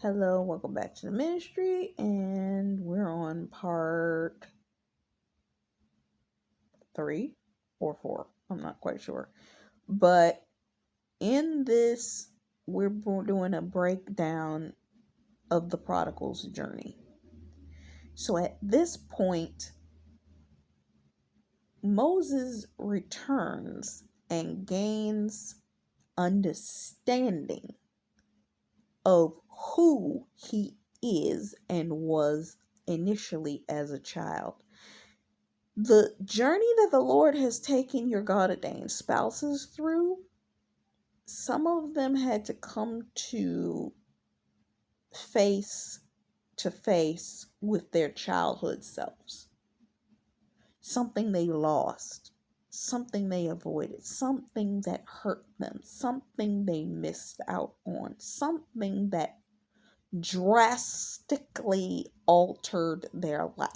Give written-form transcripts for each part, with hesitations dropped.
Hello, welcome back to the ministry, and we're on part 3 or 4. I'm not quite sure. But in this, we're doing a breakdown of the prodigal's journey. So at this point, Moses returns and gains understanding of who he is and was initially as a child. The journey that the Lord has taken your God ordained spouses through, some of them had to come face to face with their childhood selves. Something they lost, something they avoided, something that hurt them, something they missed out on, something that drastically altered their life.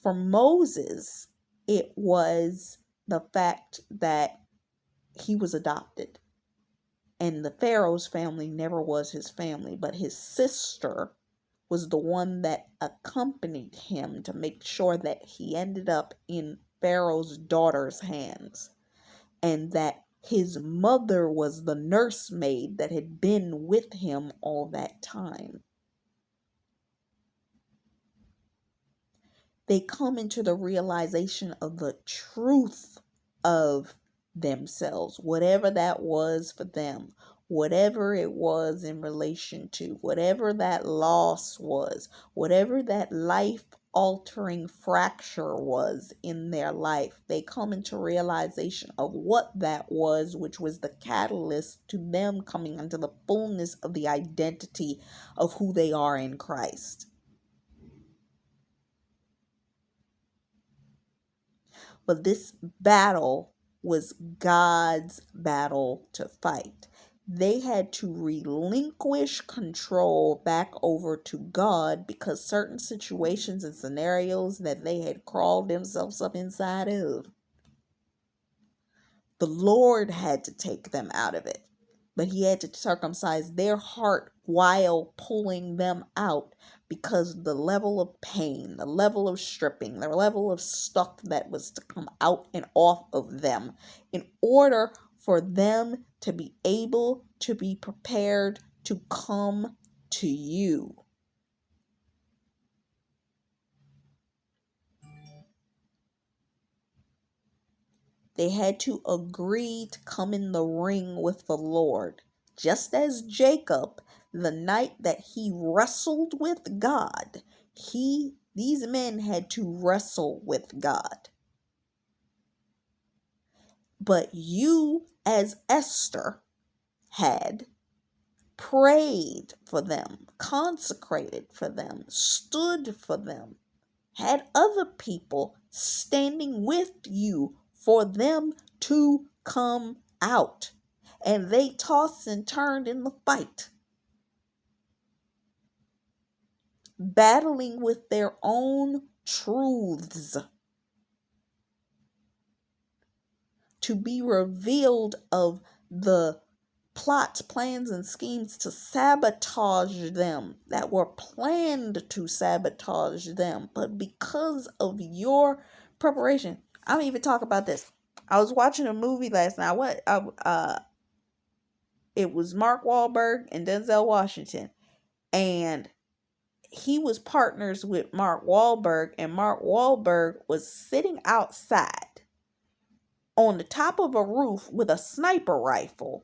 For Moses, it was the fact that he was adopted. And the Pharaoh's family never was his family, but his sister was the one that accompanied him to make sure that he ended up in Pharaoh's daughter's hands. And that his mother was the nursemaid that had been with him all that time. They come into the realization of the truth of themselves, whatever that was for them, whatever it was in relation to, whatever that loss was, whatever that life altering fracture was in their life. They come into realization of what that was, which was the catalyst to them coming into the fullness of the identity of who they are in Christ. But this battle was God's battle to fight. They had to relinquish control back over to God because certain situations and scenarios that they had crawled themselves up inside of, the Lord had to take them out of it. But he had to circumcise their heart while pulling them out, because the level of pain, the level of stripping, the level of stuff that was to come out and off of them in order for them to be able to be prepared to come to you. They had to agree to come in the ring with the Lord. Just as Jacob, the night that he wrestled with God, these men had to wrestle with God. But you, as Esther, had prayed for them, consecrated for them, stood for them, had other people standing with you for them to come out. And they tossed and turned in the fight, battling with their own truths to be revealed of the plots, plans, and schemes to sabotage them, that were planned to sabotage them. But because of your preparation, I don't even talk about this. I was watching a movie last night. It was Mark Wahlberg and Denzel Washington, and he was partners with Mark Wahlberg, and Mark Wahlberg was sitting outside on the top of a roof with a sniper rifle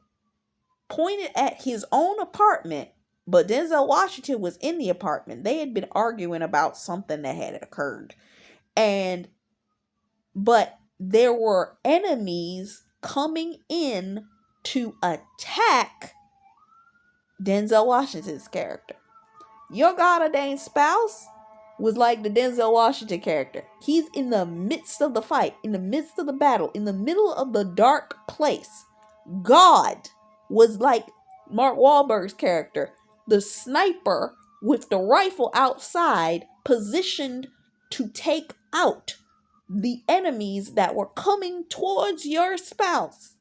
pointed at his own apartment, but Denzel Washington was in the apartment. They had been arguing about something that had occurred. But there were enemies coming in to attack Denzel Washington's character. Your God ordained spouse was like the Denzel Washington character. He's in the midst of the fight, in the midst of the battle, in the middle of the dark place. God was like Mark Wahlberg's character, the sniper with the rifle outside, positioned to take out the enemies that were coming towards your spouse.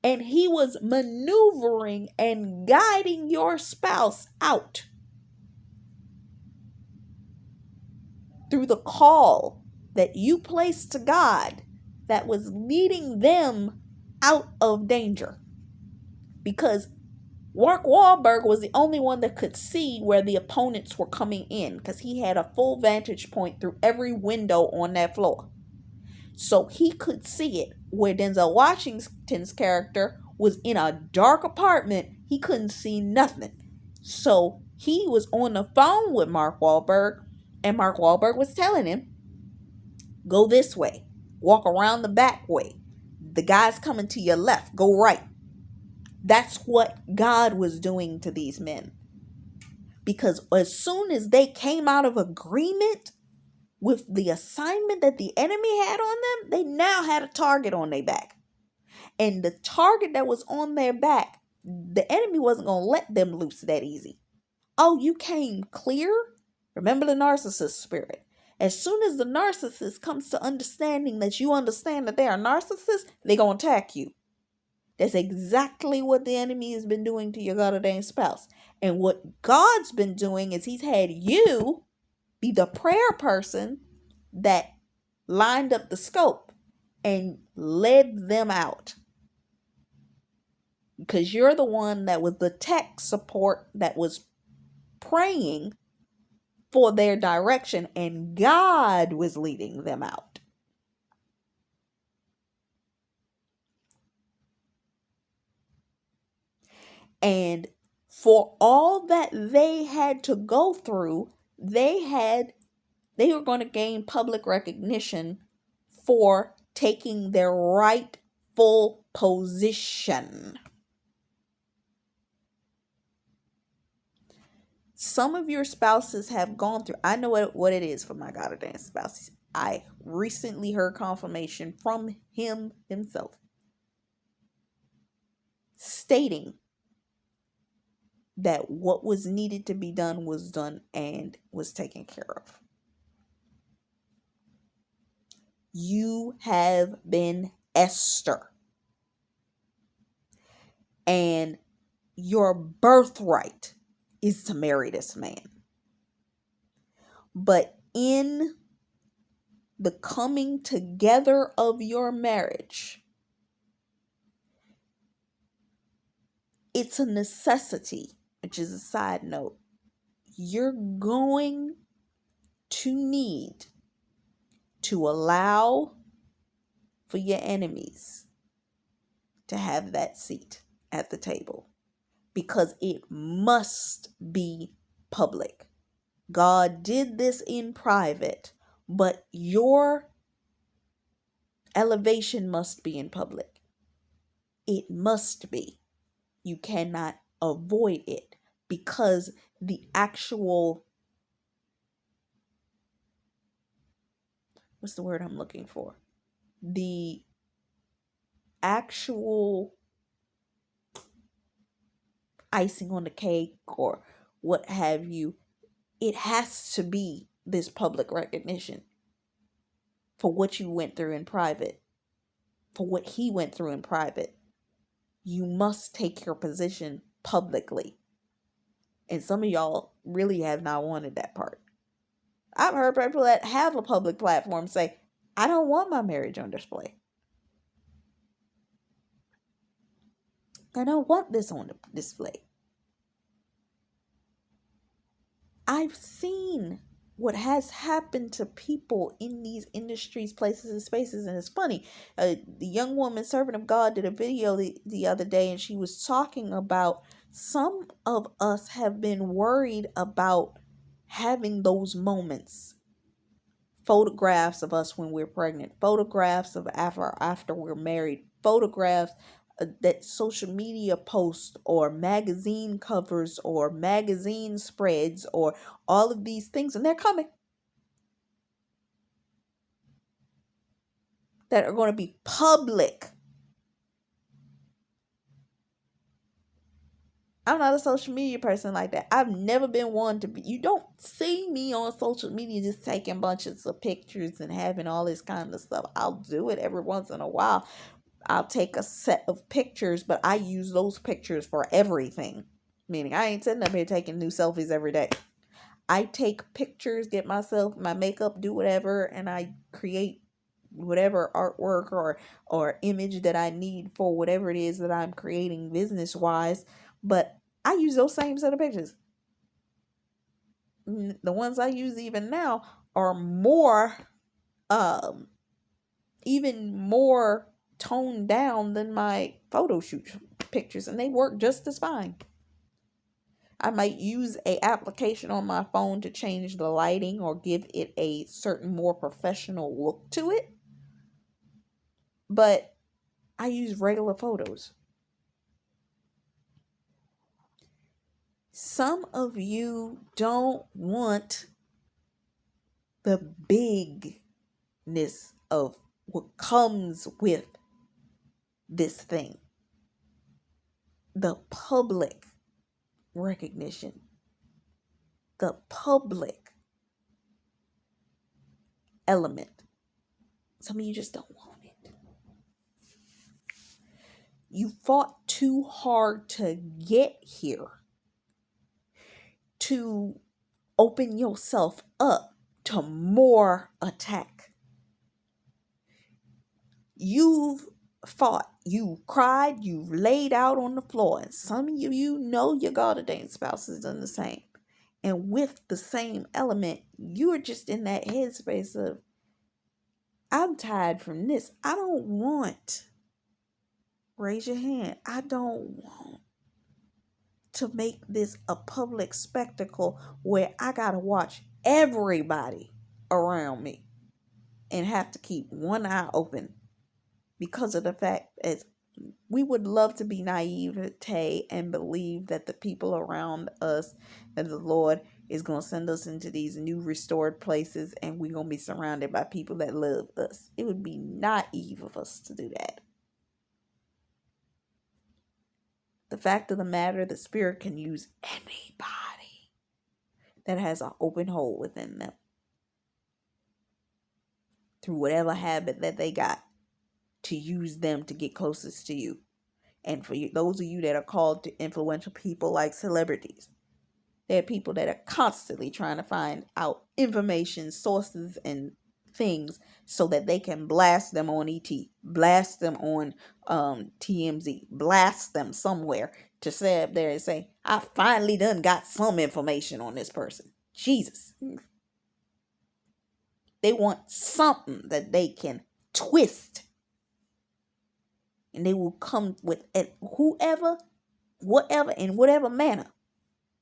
And he was maneuvering and guiding your spouse out through the call that you placed to God that was leading them out of danger. Because Mark Wahlberg was the only one that could see where the opponents were coming in, because he had a full vantage point through every window on that floor. So he could see it. Where Denzel Washington's character was in a dark apartment, he couldn't see nothing. So he was on the phone with Mark Wahlberg, and Mark Wahlberg was telling him, go this way, walk around the back way. The guy's coming to your left, go right. That's what God was doing to these men. Because as soon as they came out of agreement with the assignment that the enemy had on them, they now had a target on their back. And the target that was on their back, the enemy wasn't going to let them loose that easy. Oh, you came clear? Remember the narcissist spirit. As soon as the narcissist comes to understanding that you understand that they are narcissists, they're going to attack you. That's exactly what the enemy has been doing to your God-ordained spouse. And what God's been doing is he's had you be the prayer person that lined up the scope and led them out. Because you're the one that was the tech support that was praying for their direction, and God was leading them out. And for all that they had to go through, they were going to gain public recognition for taking their rightful position. Some of your spouses have gone through, I know what it is for my God-ordained spouses. I recently heard confirmation from him himself stating that what was needed to be done was done and was taken care of. You have been Esther. And your birthright is to marry this man. But in the coming together of your marriage, it's a necessity, which is a side note. You're going to need to allow for your enemies to have that seat at the table, because it must be public. God did this in private, but your elevation must be in public. It must be. You cannot avoid it, because the actual, what's the word I'm looking for? The actual icing on the cake or what have you, it has to be this public recognition for what you went through in private, for what he went through in private. You must take your position publicly. And some of y'all really have not wanted that part. I've heard people that have a public platform say, I don't want my marriage on display. I don't want this on display. I've seen what has happened to people in these industries, places, and spaces. And it's funny. The young woman, servant of God, did a video the other day, and she was talking about some of us have been worried about having those moments. Photographs of us when we're pregnant, photographs of after we're married, photographs that social media posts or magazine covers or magazine spreads or all of these things, and they're coming, that are going to be public. I'm not a social media person like that. I've never been one to be. You don't see me on social media just taking bunches of pictures and having all this kind of stuff. I'll do it every once in a while. I'll take a set of pictures, but I use those pictures for everything. Meaning I ain't sitting up here taking new selfies every day. I take pictures, get myself my makeup, do whatever, and I create whatever artwork or image that I need for whatever it is that I'm creating business wise. But I use those same set of pictures. The ones I use even now are more um even more toned down than my photo shoot pictures, and they work just as fine. I might use a application on my phone to change the lighting or give it a certain more professional look to it, but I use regular photos. Some of you don't want the bigness of what comes with this thing, the public recognition, the public element. Some of you just don't want it. You fought too hard to get here, to open yourself up to more attack. You've fought, you've cried, you've laid out on the floor, and some of you know your God ordained spouse has done the same. And with the same element, you're just in that headspace of, I'm tired from this. I don't want, raise your hand, I don't want to make this a public spectacle where I gotta watch everybody around me and have to keep one eye open because of the fact that we would love to be naivete and believe that the people around us, that the Lord is going to send us into these new restored places and we're going to be surrounded by people that love us. It would be naive of us to do that. The fact of the matter, the Spirit can use anybody that has an open hole within them through whatever habit that they got to use them to get closest to you. And for you, those of you that are called to influential people like celebrities, they're people that are constantly trying to find out information, sources, and things so that they can blast them on ET, blast them on TMZ, blast them somewhere to say up there and say, I finally done got some information on this person. Jesus. They want something that they can twist. And they will come with whoever, whatever, in whatever manner.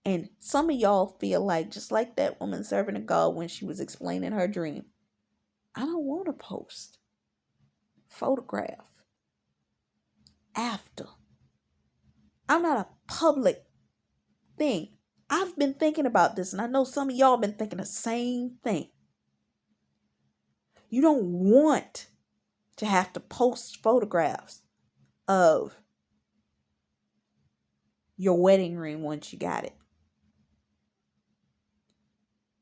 And some of y'all feel like, just like that woman servant of God when she was explaining her dream, I don't want to post, photograph after. I'm not a public thing. I've been thinking about this, and I know some of y'all been thinking the same thing. You don't want to have to post photographs of your wedding ring once you got it.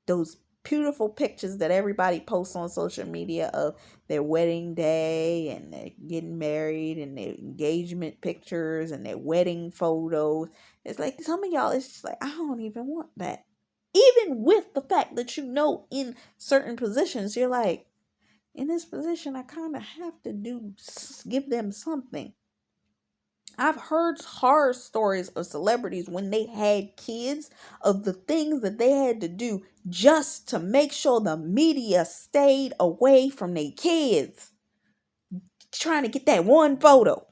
Those beautiful pictures that everybody posts on social media of their wedding day and they're getting married and their engagement pictures and their wedding photos. It's like some of y'all, it's just like, I don't even want that. Even with the fact that you know in certain positions, you're like, in this position, I kind of have to give them something. I've heard horror stories of celebrities when they had kids of the things that they had to do just to make sure the media stayed away from their kids. Trying to get that one photo.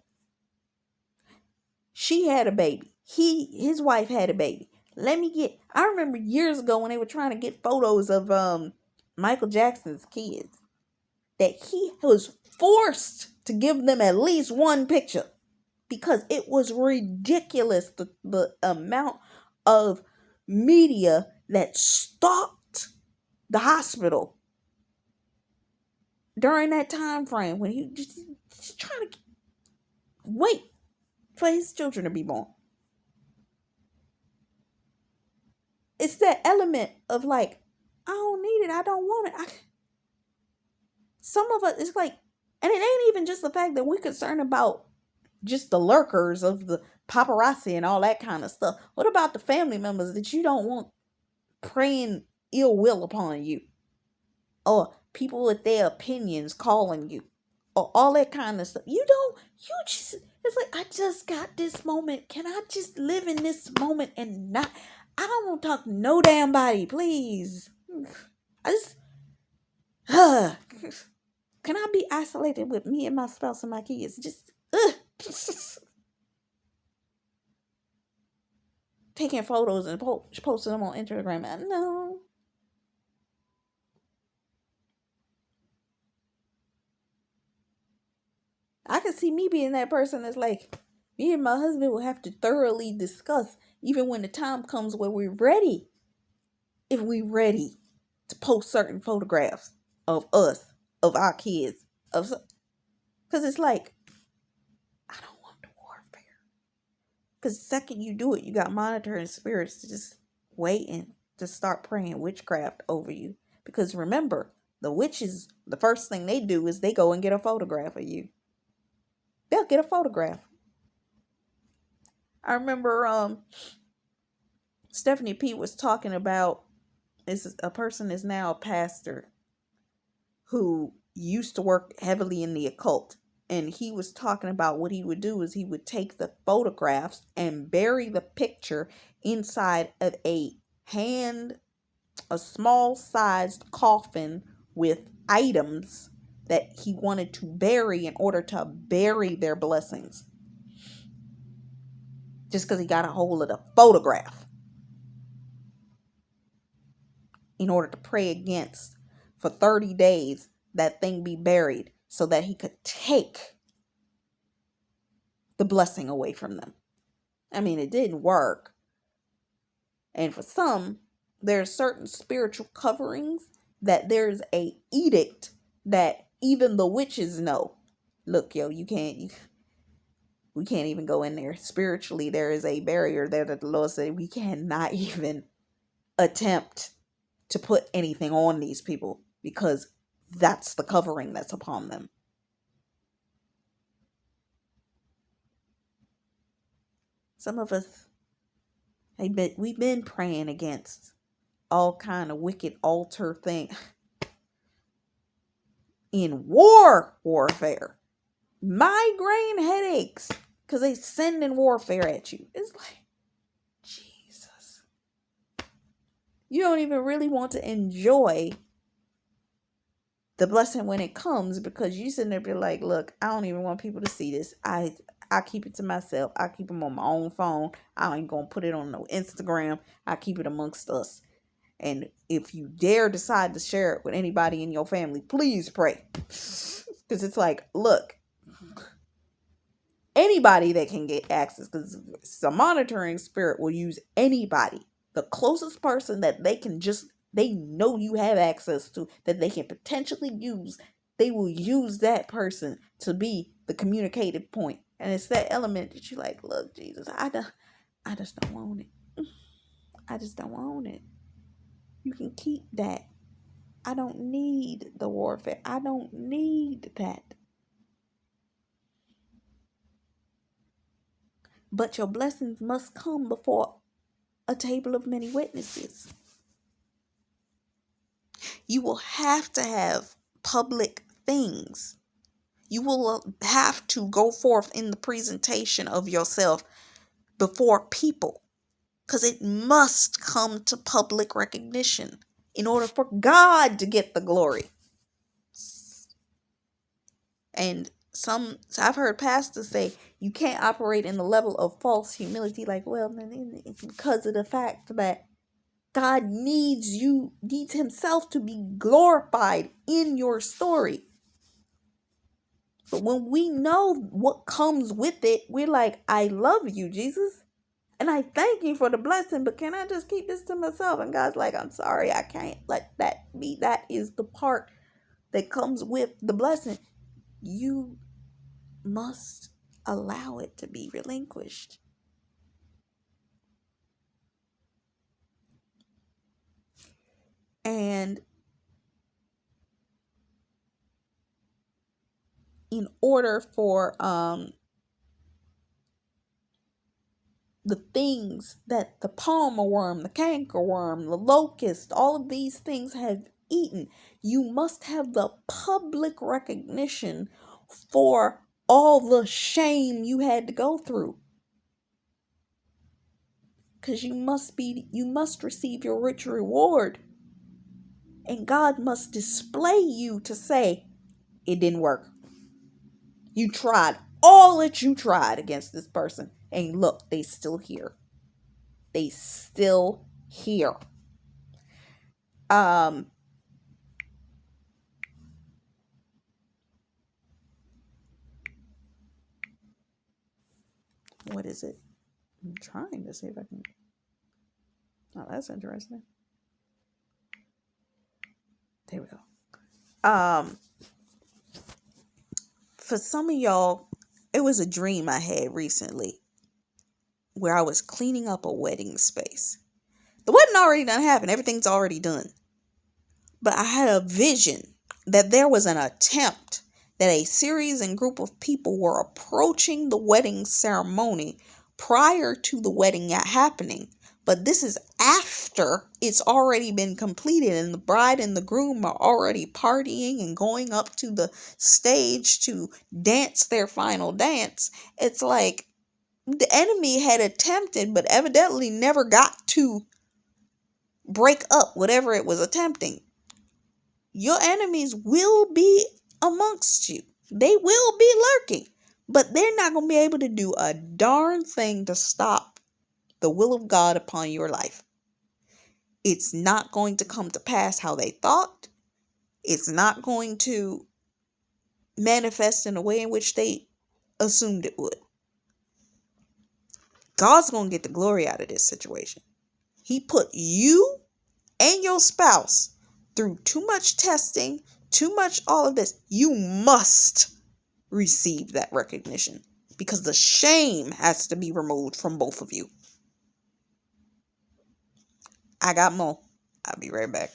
She had a baby. His wife had a baby. I remember years ago when they were trying to get photos of Michael Jackson's kids, that he was forced to give them at least one picture. Because it was ridiculous, the amount of media that stalked the hospital during that time frame when he just trying to wait for his children to be born. It's that element of like, I don't need it, I don't want it. Some of us, it's like And it ain't even just the fact that we're concerned about just the lurkers of the paparazzi and all that kind of stuff. What about the family members that you don't want praying ill will upon you? Or people with their opinions calling you? Or all that kind of stuff. You just, it's like, I just got this moment. Can I just live in this moment and not, I don't want to talk to no damn body, please. I just, can I be isolated with me and my spouse and my kids? Just, taking photos and posting them on Instagram. No. I can see me being that person that's like, me and my husband will have to thoroughly discuss, even when the time comes where we're ready, if we're ready to post certain photographs of us, of our kids, because it's like, I don't want the warfare. Because the second you do it, you got monitoring spirits just waiting to start praying witchcraft over you. Because remember, the witches, the first thing they do is they go and get a photograph of you. They'll get a photograph. I remember Stephanie P was talking about, is a person is now a pastor who used to work heavily in the occult, and he was talking about what he would do is he would take the photographs and bury the picture inside of a small sized coffin with items that he wanted to bury in order to bury their blessings, just because he got a hold of the photograph, in order to pray against for 30 days that thing be buried so that he could take the blessing away from them. I mean, it didn't work. And for some, there are certain spiritual coverings that there's a edict that even the witches know. Look, yo, we can't even go in there. Spiritually, there is a barrier there that the Lord said we cannot even attempt to put anything on these people, because that's the covering that's upon them. Some of us, we've been praying against all kind of wicked altar thing in warfare, migraine headaches, because they sending warfare at you. It's like, Jesus, you don't even really want to enjoy the blessing when it comes, because you sitting there be like, look, I don't even want people to see this. I keep it to myself. I keep them on my own phone. I ain't gonna put it on no Instagram. I keep it amongst us. And if you dare decide to share it with anybody in your family, please pray. Because it's like, look, anybody that can get access, because some monitoring spirit will use anybody. The closest person that they know you have access to, that they can potentially use, they will use that person to be the communicative point. And it's that element that you're like, look, Jesus, I just don't want it. I just don't want it. You can keep that. I don't need the warfare. I don't need that. But your blessings must come before a table of many witnesses. You will have to have public things. You will have to go forth in the presentation of yourself before people, because it must come to public recognition in order for God to get the glory. And I've heard pastors say you can't operate in the level of false humility, like, well, it's because of the fact that God needs himself to be glorified in your story. But when we know what comes with it, we're like, I love you, Jesus. And I thank you for the blessing, but can I just keep this to myself? And God's like, I'm sorry, I can't let that be. That is the part that comes with the blessing. You must allow it to be relinquished. And order for the things that the palmer worm, the canker worm, the locust, all of these things have eaten, you must have the public recognition for all the shame you had to go through. Because you must receive your rich reward. And God must display you to say, it didn't work. You tried all that you tried against this person. And look, they still here. They still here. What is it? I'm trying to see if I can. Oh, that's interesting. There we go. For some of y'all, it was a dream I had recently where I was cleaning up a wedding space. The wedding already done happened. Everything's already done. But I had a vision that there was an attempt that a series and group of people were approaching the wedding ceremony prior to the wedding happening. But this is after it's already been completed and the bride and the groom are already partying and going up to the stage to dance their final dance. It's like the enemy had attempted, but evidently never got to break up whatever it was attempting. Your enemies will be amongst you. They will be lurking, but they're not going to be able to do a darn thing to stop the will of God upon your life. It's not going to come to pass how they thought. It's not going to manifest in a way in which they assumed it would. God's going to get the glory out of this situation. He put you and your spouse through too much testing, too much all of this. You must receive that recognition because the shame has to be removed from both of you. I got more. I'll be right back.